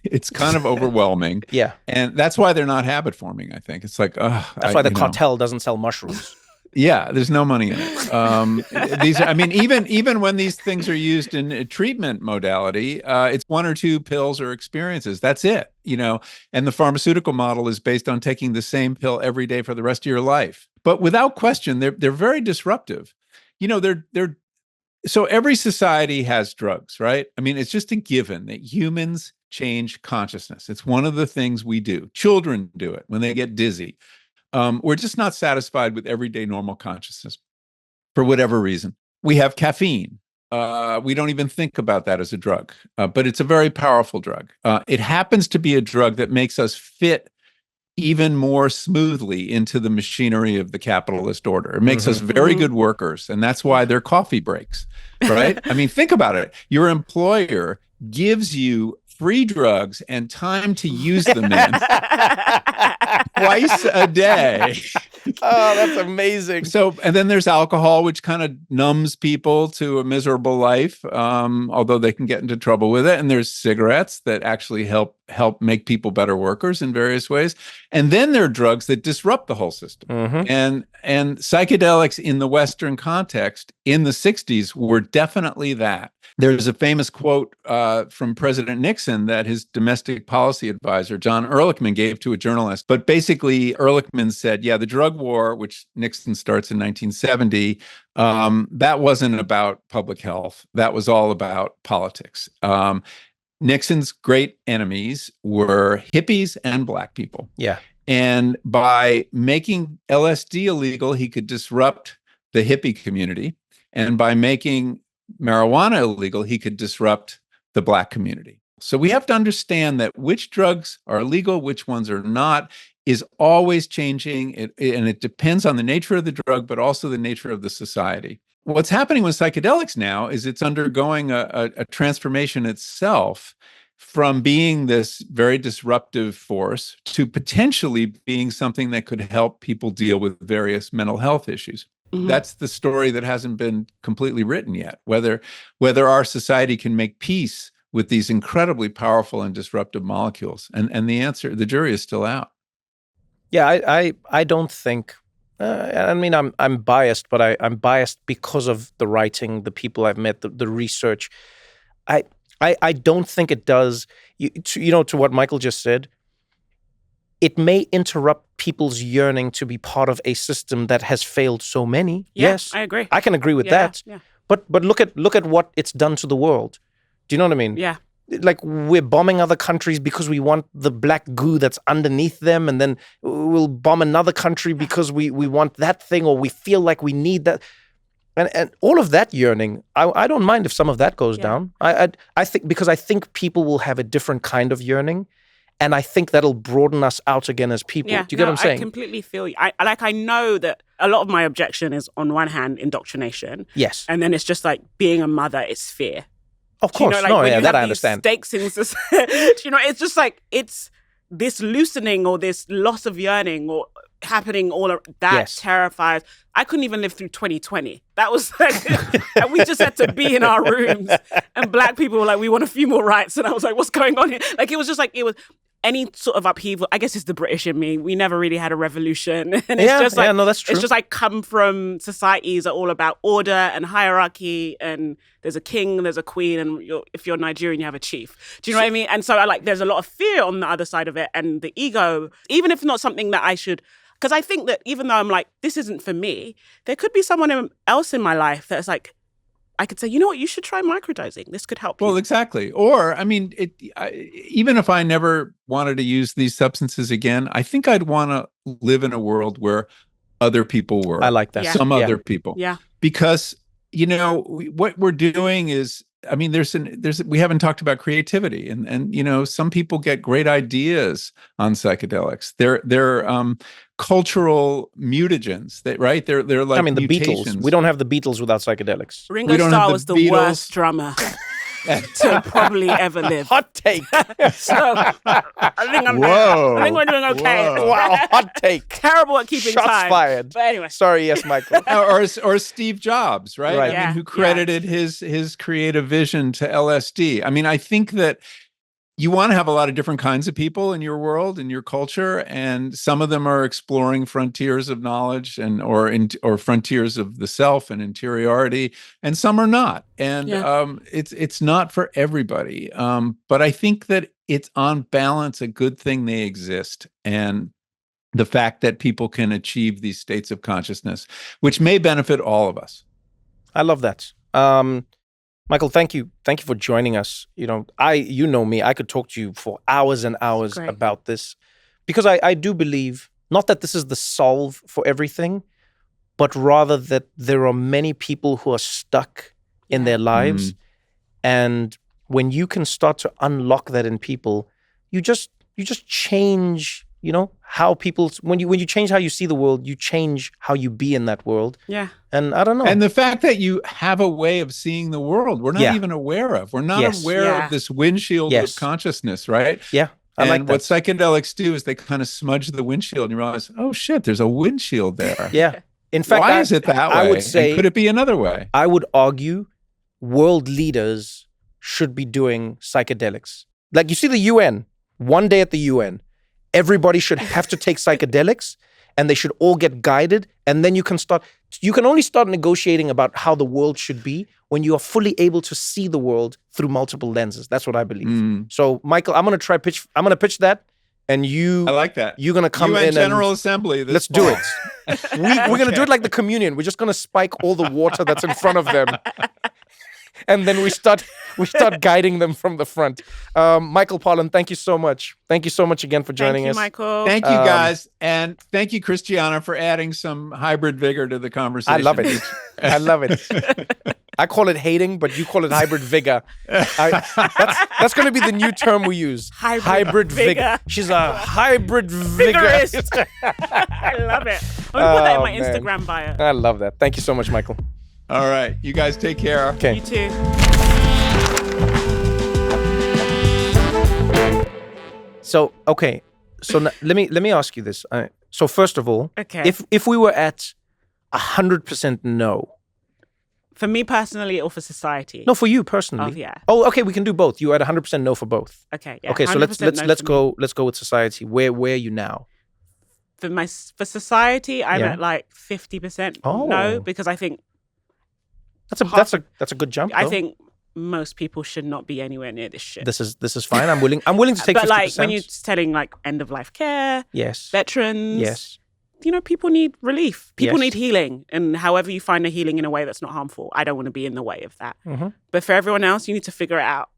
It's kind of overwhelming. Yeah. And that's why they're not habit forming, I think. It's like, that's why the cartel doesn't sell mushrooms. Yeah, there's no money in it. Even when these things are used in a treatment modality, it's one or two pills or experiences. That's it, And the pharmaceutical model is based on taking the same pill every day for the rest of your life. But without question, they're very disruptive. So every society has drugs, right? I mean, it's just a given that humans change consciousness. It's one of the things we do. Children do it when they get dizzy. We're just not satisfied with everyday normal consciousness for whatever reason. We have caffeine. We don't even think about that as a drug, but it's a very powerful drug. It happens to be a drug that makes us fit even more smoothly into the machinery of the capitalist order. It makes us very good workers, and that's why they're coffee breaks, right? I mean, think about it. Your employer gives you free drugs and time to use them in twice a day. Oh, that's amazing. So, and then there's alcohol, which kind of numbs people to a miserable life, although they can get into trouble with it. And there's cigarettes that actually help help make people better workers in various ways. And then there are drugs that disrupt the whole system. And psychedelics in the Western context in the 60s were definitely that. There's a famous quote from President Nixon that his domestic policy advisor, John Ehrlichman, gave to a journalist. But basically, Ehrlichman said, yeah, the drug war, which Nixon starts in 1970, that wasn't about public health. That was all about politics. Nixon's great enemies were hippies and Black people. Yeah. And by making LSD illegal, he could disrupt the hippie community. And by making marijuana illegal, he could disrupt the Black community. So we have to understand that which drugs are legal, which ones are not, is always changing. And it depends on the nature of the drug, but also the nature of the society. What's happening with psychedelics now is it's undergoing a transformation itself from being this very disruptive force to potentially being something that could help people deal with various mental health issues. That's the story that hasn't been completely written yet, whether our society can make peace with these incredibly powerful and disruptive molecules. And the answer, the jury is still out. Yeah, I don't think, I mean, I'm biased, but I'm biased because of the writing, the people I've met, the research. I don't think it does, to what Michael just said, it may interrupt people's yearning to be part of a system that has failed so many. Yeah, yes, I agree. I can agree with that. Yeah. But look at what it's done to the world. Do you know what I mean? Yeah. Like, we're bombing other countries because we want the black goo that's underneath them, and then we'll bomb another country because we want that thing, or we feel like we need that. And all of that yearning, I don't mind if some of that goes down. I think, because I think people will have a different kind of yearning, and I think that'll broaden us out again as people. Yeah, Do you get what I'm saying? I completely feel you. I know that a lot of my objection is, on one hand, indoctrination. Yes. And then it's just like being a mother is fear. Of course. That I understand. Stakes in society, it's just like, it's this loosening or this loss of yearning or happening that terrifies. I couldn't even live through 2020. That was like, and we just had to be in our rooms, and Black people were like, we want a few more rights. And I was like, what's going on here? Like, it was just like, it was any sort of upheaval. I guess it's the British in me. We never really had a revolution. And it's just like, no, that's true. It's just like, come from societies that are all about order and hierarchy, and there's a king, there's a queen, and if you're Nigerian, you have a chief. Do you know what I mean? And so there's a lot of fear on the other side of it, and the ego, even if not something that I should, because I think that even though I'm like, this isn't for me, there could be someone else in my life that's like, I could say, you know what, you should try microdosing. This could help you. Well, exactly. Or, I mean, even if I never wanted to use these substances again, I think I'd want to live in a world where other people were. I like that. Yeah. Some other people. Yeah. Because, what we're doing is, I mean, we haven't talked about creativity, and some people get great ideas on psychedelics. They're cultural mutagens, right? They're like, I mean, the mutations. Beatles. We don't have the Beatles without psychedelics. Ringo Starr was the worst drummer to probably ever live. Hot take. So I think we're doing okay. Whoa. Wow, hot take. Terrible at keeping Shots time. fired. But anyway. Sorry, yes, Michael. or Steve Jobs, right? Right. I mean, who credited his creative vision to LSD. I mean, I think that you want to have a lot of different kinds of people in your world, in your culture, and some of them are exploring frontiers of knowledge or frontiers of the self and interiority, and some are not. And it's not for everybody. But I think that it's on balance a good thing they exist, and the fact that people can achieve these states of consciousness, which may benefit all of us. I love that. Michael, thank you. Thank you for joining us. You know me, I could talk to you for hours and hours about this, because I do believe, not that this is the solve for everything, but rather that there are many people who are stuck in their lives. And when you can start to unlock that in people, you just change, how people, when you change how you see the world, you change how you be in that world. Yeah. And I don't know. And the fact that you have a way of seeing the world we're not even aware of. We're not aware of this windshield of consciousness, right? Yeah. And what psychedelics do is they kind of smudge the windshield, and you realize, oh shit, there's a windshield there. Yeah. In fact, why is it that way? I would say, and could it be another way? I would argue world leaders should be doing psychedelics. Like, you see the UN, one day at the UN, everybody should have to take psychedelics and they should all get guided. And then you can only start negotiating about how the world should be when you are fully able to see the world through multiple lenses. That's what I believe. So, Michael, I'm going to pitch that. And I like that. You're going to come UN in General Assembly. Let's do it. We're going to do it like the communion. We're just going to spike all the water that's in front of them. And then we start guiding them from the front. Michael Pollan, thank you so much. Thank you so much again for joining us. Thank you, Michael. Thank you, guys. And thank you, Christiana, for adding some hybrid vigor to the conversation. I love it. I love it. I call it hating, but you call it hybrid vigor. That's going to be the new term we use. Hybrid vigor. She's a hybrid vigorist. I love it. I'm going to put that in my Instagram bio. I love that. Thank you so much, Michael. All right. You guys take care. Okay. You too. So, okay. So let me ask you this. So first of all, okay. if we were at 100% no. For me personally or for society? No, for you personally. Oh, yeah. Oh, okay, we can do both. You are at 100% no for both. Okay, yeah. Okay, so let's go with society. Where are you now? For society, I'm at like 50% no, because I think that's a good jump. I think most people should not be anywhere near this shit. This is fine. I'm willing to take 50%. But like when you're telling like end of life care, yes, veterans, yes. You know, people need relief. People Yes. need healing. And however you find a healing in a way that's not harmful, I don't want to be in the way of that. Mm-hmm. But for everyone else, you need to figure it out.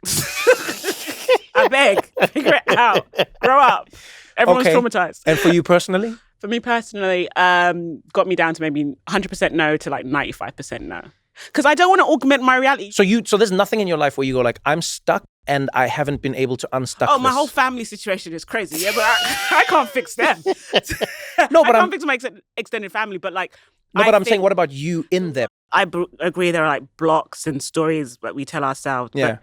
I beg, figure it out. Grow up. Everyone's traumatized. And for you personally? For me personally, got me down to maybe 100% no to like 95% no. Because I don't want to augment my reality. So there's nothing in your life where you go like, I'm stuck and I haven't been able to unstuck Oh, this. my whole family situation is crazy. Yeah, but I can't fix them. No, but I can't fix my extended family. But like, no, but I'm saying, what about you in them? I agree. There are like blocks and stories that we tell ourselves. Yeah.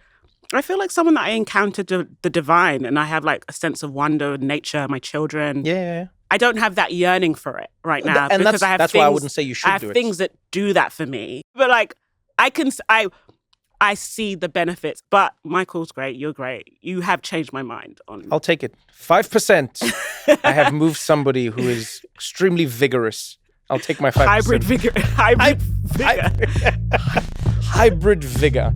But I feel like someone that I encountered the divine, and I have like a sense of wonder, nature, my children. Yeah. I don't have that yearning for it right now, And because I have that's things, why I wouldn't say you should do it. I have things that do that for me. But like, I see the benefits. But Michael's great. You're great. You have changed my mind on. I'll take it. 5%. I have moved somebody who is extremely vigorous. I'll take my 5%. Hybrid vigor. Hybrid vigor. Hybrid vigor.